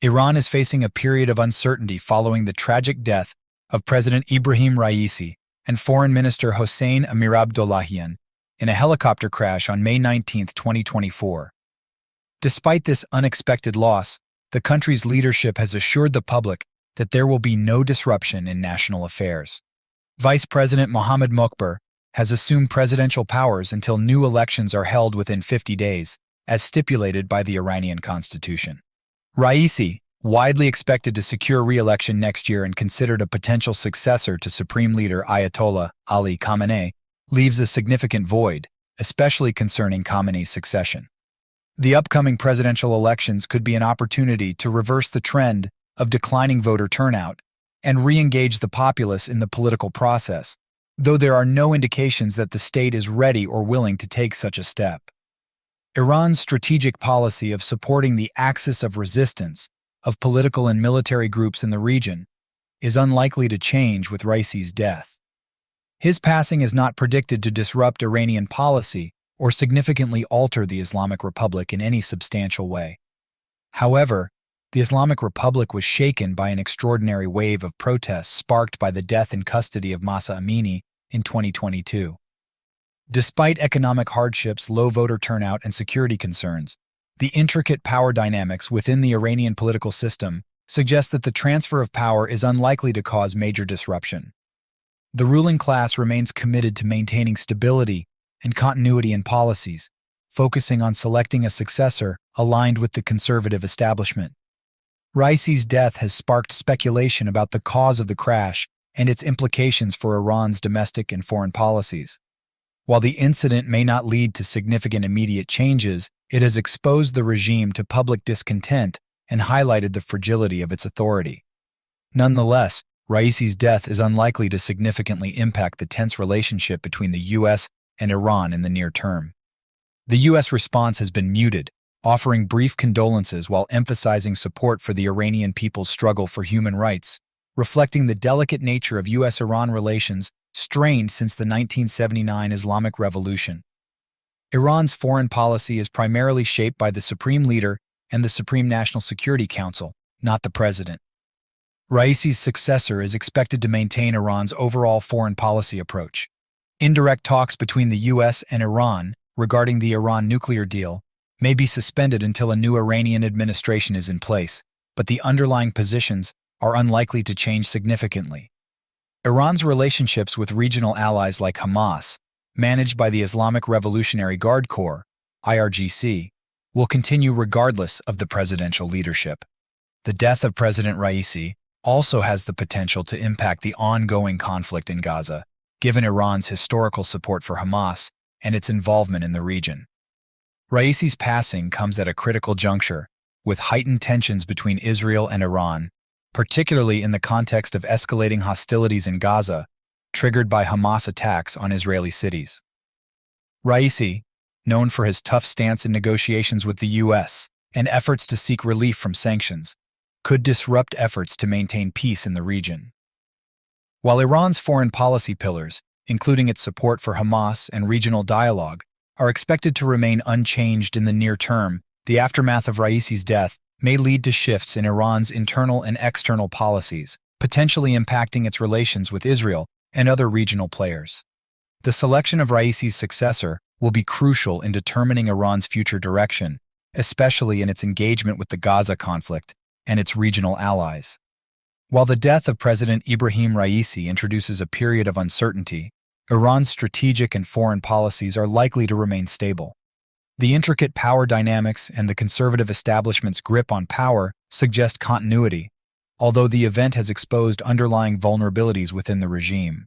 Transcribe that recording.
Iran is facing a period of uncertainty following the tragic death of President Ebrahim Raisi and Foreign Minister Hossein Amirabdollahian in a helicopter crash on May 19, 2024. Despite this unexpected loss, the country's leadership has assured the public that there will be no disruption in national affairs. Vice President Mohammad Mokber has assumed presidential powers until new elections are held within 50 days, as stipulated by the Iranian constitution. Raisi, widely expected to secure re-election next year and considered a potential successor to Supreme Leader Ayatollah Ali Khamenei, leaves a significant void, especially concerning Khamenei's succession. The upcoming presidential elections could be an opportunity to reverse the trend of declining voter turnout and re-engage the populace in the political process, though there are no indications that the state is ready or willing to take such a step. Iran's strategic policy of supporting the axis of resistance of political and military groups in the region is unlikely to change with Raisi's death. His passing is not predicted to disrupt Iranian policy or significantly alter the Islamic Republic in any substantial way. However, the Islamic Republic was shaken by an extraordinary wave of protests sparked by the death in custody of Mahsa Amini in 2022. Despite economic hardships, low voter turnout, and security concerns, the intricate power dynamics within the Iranian political system suggest that the transfer of power is unlikely to cause major disruption. The ruling class remains committed to maintaining stability and continuity in policies, focusing on selecting a successor aligned with the conservative establishment. Raisi's death has sparked speculation about the cause of the crash and its implications for Iran's domestic and foreign policies. While the incident may not lead to significant immediate changes, it has exposed the regime to public discontent and highlighted the fragility of its authority. Nonetheless, Raisi's death is unlikely to significantly impact the tense relationship between the U.S. and Iran in the near term. The U.S. response has been muted, offering brief condolences while emphasizing support for the Iranian people's struggle for human rights, reflecting the delicate nature of U.S.-Iran relations strained since the 1979 Islamic Revolution. Iran's foreign policy is primarily shaped by the Supreme Leader and the Supreme National Security Council, not the President. Raisi's successor is expected to maintain Iran's overall foreign policy approach. Indirect talks between the U.S. and Iran regarding the Iran nuclear deal may be suspended until a new Iranian administration is in place, but the underlying positions are unlikely to change significantly. Iran's relationships with regional allies like Hamas, managed by the Islamic Revolutionary Guard Corps, IRGC, will continue regardless of the presidential leadership. The death of President Raisi also has the potential to impact the ongoing conflict in Gaza, given Iran's historical support for Hamas and its involvement in the region. Raisi's passing comes at a critical juncture, with heightened tensions between Israel and Iran, particularly in the context of escalating hostilities in Gaza, triggered by Hamas attacks on Israeli cities. Raisi, known for his tough stance in negotiations with the U.S. and efforts to seek relief from sanctions, could disrupt efforts to maintain peace in the region. While Iran's foreign policy pillars, including its support for Hamas and regional dialogue, are expected to remain unchanged in the near term, the aftermath of Raisi's death may lead to shifts in Iran's internal and external policies, potentially impacting its relations with Israel and other regional players. The selection of Raisi's successor will be crucial in determining Iran's future direction, especially in its engagement with the Gaza conflict and its regional allies. While the death of President Ebrahim Raisi introduces a period of uncertainty, Iran's strategic and foreign policies are likely to remain stable. The intricate power dynamics and the conservative establishment's grip on power suggest continuity, although the event has exposed underlying vulnerabilities within the regime.